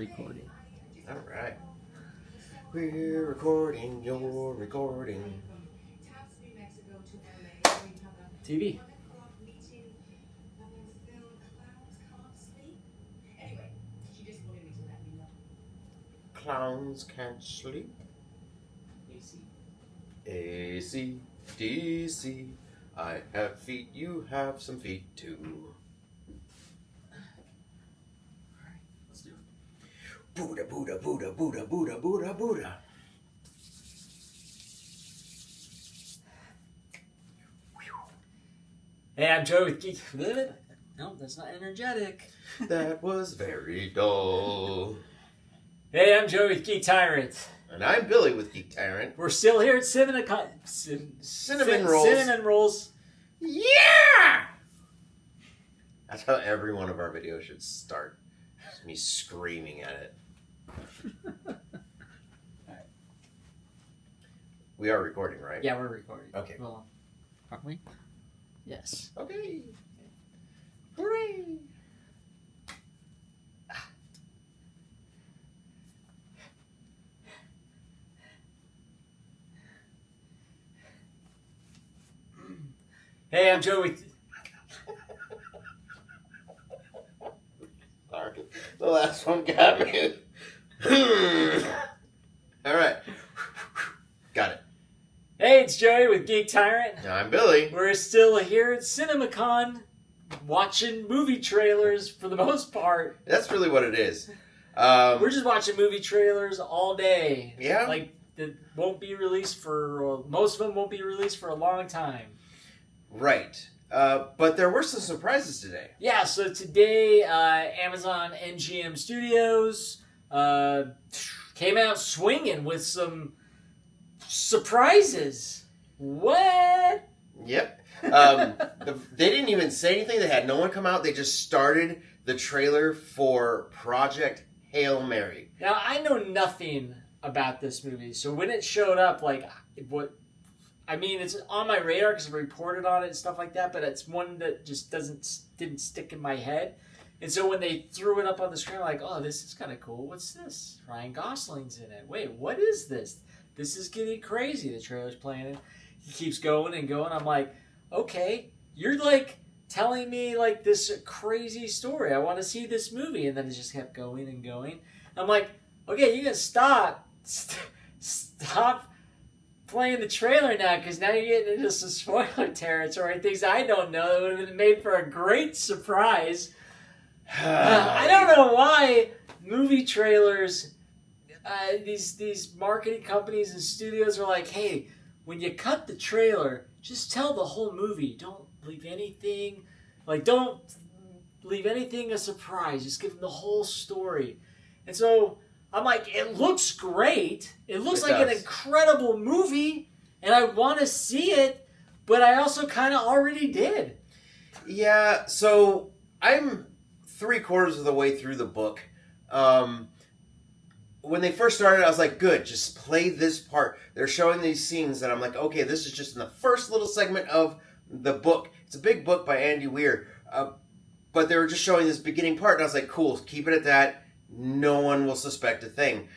recording. All right. We're recording, you're recording. TV. Clowns can't sleep. AC. AC, DC. I have feet, you have some feet too. Alright, let's do it. Buddha, Buddha, Buddha, Buddha, Buddha, Buddha, Buddha. Hey, I'm Joe with Geek. No, that's not energetic. That was very dull. Hey, I'm Joe with GeekTyrant. And I'm Billy with GeekTyrant. We're still here at Cinnamon Rolls. Cinnamon Rolls. Yeah! That's how every one of our videos should start. Just me screaming at it. Alright. We are recording, right? Yeah, we're recording. Okay. Well, aren't we? Yes. Okay. Hooray! Hey, I'm Joe with... Sorry. The last one got me. All right. Got it. Hey, it's Joey with GeekTyrant. I'm Billy. We're still here at CinemaCon watching movie trailers for the most part. That's really what it is. We're just watching movie trailers all day. Yeah. Like, that won't be released for... most of them won't be released for a long time. Right. But there were some surprises today. Yeah, so today, Amazon NGM Studios came out swinging with some surprises. What? Yep. They didn't even say anything. They had no one come out. They just started the trailer for Project Hail Mary. Now, I know nothing about this movie, so when it showed up, like, I mean, it's on my radar because I've reported on it and stuff like that, but it's one that just didn't stick in my head. And so when they threw it up on the screen, I'm like, oh, this is kind of cool. What's this? Ryan Gosling's in it. Wait, what is this? This is getting crazy. The trailer's playing it. He keeps going and going. I'm like, okay, you're like telling me like this crazy story. I want to see this movie. And then it just kept going and going. I'm like, okay, you can stop playing the trailer now, because now you're getting into some spoiler territory, things I don't know that would have been made for a great surprise. I don't know why movie trailers, these marketing companies and studios are like, hey, when you cut the trailer, just tell the whole movie. Don't leave anything a surprise. Just give them the whole story. And so I'm like, it looks great. It looks like an incredible movie, and I want to see it, but I also kind of already did. Yeah, so I'm 3/4 of the way through the book. When they first started, I was like, good, just play this part. They're showing these scenes, and I'm like, okay, this is just in the first little segment of the book. It's a big book by Andy Weir, but they were just showing this beginning part, and I was like, cool, keep it at that. No one will suspect a thing.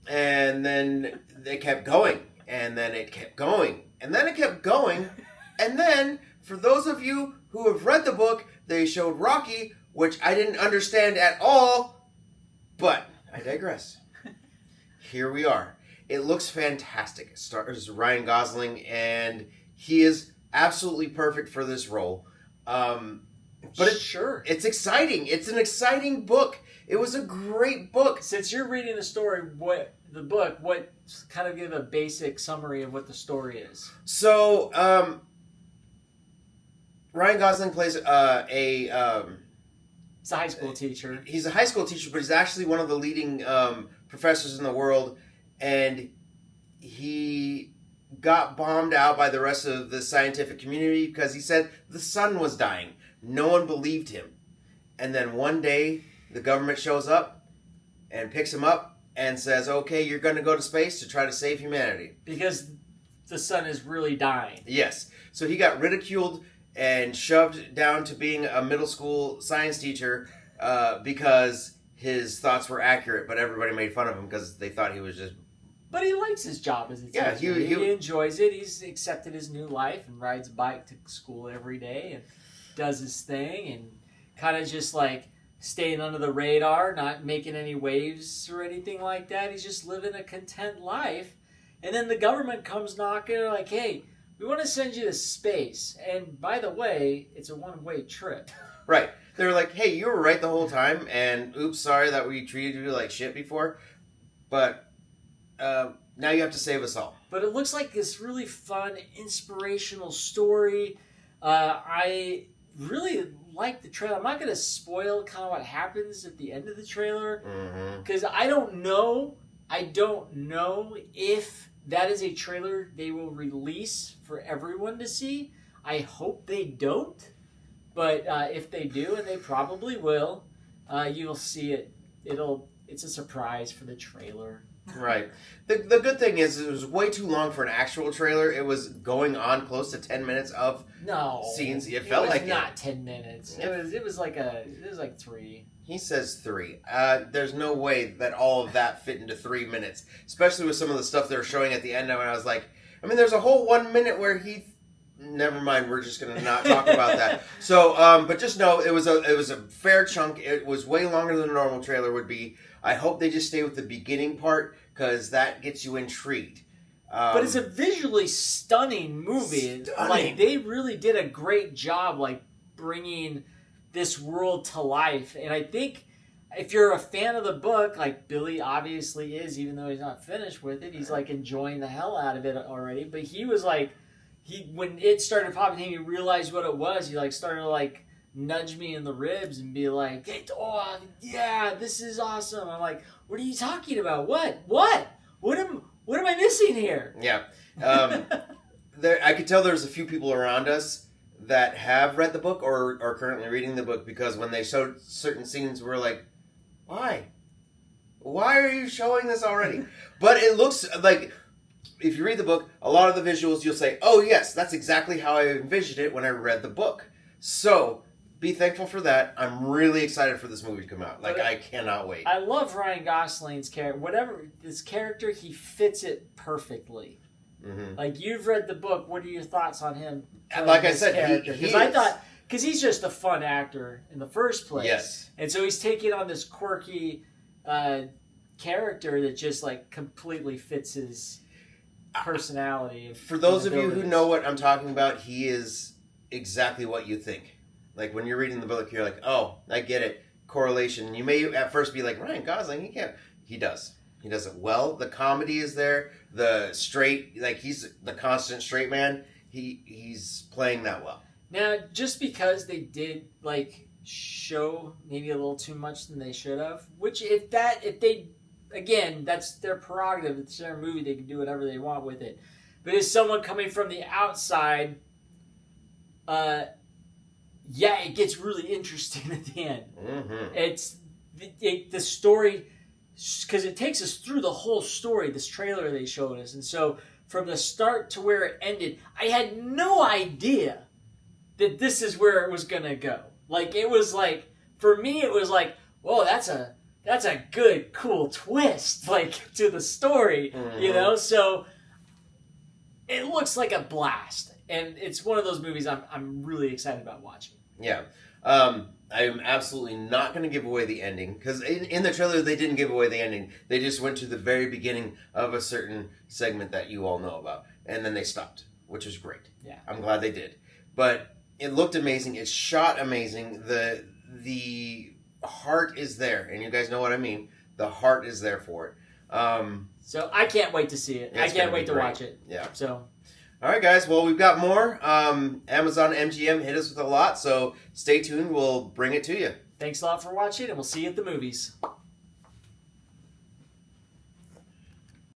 And then they kept going. And then it kept going. And then it kept going. And then, for those of you who have read the book, they showed Rocky, which I didn't understand at all. But I digress. Here we are. It looks fantastic. It stars Ryan Gosling, and he is absolutely perfect for this role. But it's exciting. It's an exciting book. It was a great book. Since you're reading the story, what kind of give a basic summary of what the story is? So, Ryan Gosling plays he's a high school teacher. He's a high school teacher, but he's actually one of the leading professors in the world, and he got bombed out by the rest of the scientific community because he said the sun was dying. No one believed him. And then one day, the government shows up and picks him up and says, okay, you're going to go to space to try to save humanity. Because the sun is really dying. Yes. So he got ridiculed and shoved down to being a middle school science teacher because his thoughts were accurate, but everybody made fun of him because they thought he was just... But he likes his job as a teacher. Yeah, he enjoys it. He's accepted his new life and rides a bike to school every day and does his thing and kind of just like staying under the radar, not making any waves or anything like that. He's just living a content life. And then the government comes knocking, like, hey, we want to send you to space. And by the way, it's a one-way trip. Right. They're like, hey, you were right the whole time, and oops, sorry that we treated you like shit before, but now you have to save us all. But it looks like this really fun, inspirational story. I really like the trailer. I'm not going to spoil kind of what happens at the end of the trailer, because I don't know if that is a trailer they will release for everyone to see. I hope they don't. But if they do, and they probably will, you'll see it. It's a surprise for the trailer. Right. The good thing is it was way too long for an actual trailer. It was going on close to 10 minutes of scenes. It felt like not 10 minutes. It was like 3. He says 3. There's no way that all of that fit into 3 minutes, especially with some of the stuff they were showing at the end. And I was like, I mean, there's a whole 1 minute where he. Never mind. We're just gonna not talk about that. So, but just know it was a fair chunk. It was way longer than a normal trailer would be. I hope they just stay with the beginning part because that gets you intrigued. But it's a visually stunning movie. Like they really did a great job, like bringing this world to life. And I think if you're a fan of the book, like Billy obviously is, even though he's not finished with it, he's like enjoying the hell out of it already. But he was like. When it started popping, he realized what it was. He like started to like nudge me in the ribs and be like, hey, "Oh yeah, this is awesome." I'm like, "What are you talking about? What am I missing here?" Yeah, I could tell there's a few people around us that have read the book or are currently reading the book because when they showed certain scenes, we're like, "Why? Why are you showing this already?" But it looks like. If you read the book, a lot of the visuals you'll say, oh yes, that's exactly how I envisioned it when I read the book. So, be thankful for that. I'm really excited for this movie to come out. Like, I cannot wait. I love Ryan Gosling's character. Whatever, this character, he fits it perfectly. Mm-hmm. Like, you've read the book. What are your thoughts on him? Like I said, because he's just a fun actor in the first place. Yes. And so he's taking on this quirky character that just, like, completely fits his personality. For those of you who know what I'm talking about, he is exactly what you think. Like when you're reading the book, you're like, oh, I get it. Correlation. You may at first be like, Ryan Gosling, he can't. He does. He does it well. The comedy is there. The straight, like he's the constant straight man. He's playing that well. Now, just because they did like show maybe a little too much than they should have, which if they again, that's their prerogative. It's their movie. They can do whatever they want with it. But as someone coming from the outside, yeah, it gets really interesting at the end. Mm-hmm. It's the story, because it takes us through the whole story, this trailer they showed us. And so from the start to where it ended, I had no idea that this is where it was going to go. Like, it was like, for me, it was like, whoa, that's a good, cool twist, like, to the story, you know? So, it looks like a blast. And it's one of those movies I'm really excited about watching. Yeah. I am absolutely not going to give away the ending, because in the trailer, they didn't give away the ending. They just went to the very beginning of a certain segment that you all know about. And then they stopped, which was great. Yeah. I'm glad they did. But it looked amazing. It's shot amazing. The heart is there, and you guys know what I mean. The heart is there for it. So I can't wait to see it. I can't wait to watch it. Yeah. So, all right, guys. Well, we've got more. Amazon MGM hit us with a lot, so stay tuned. We'll bring it to you. Thanks a lot for watching, and we'll see you at the movies.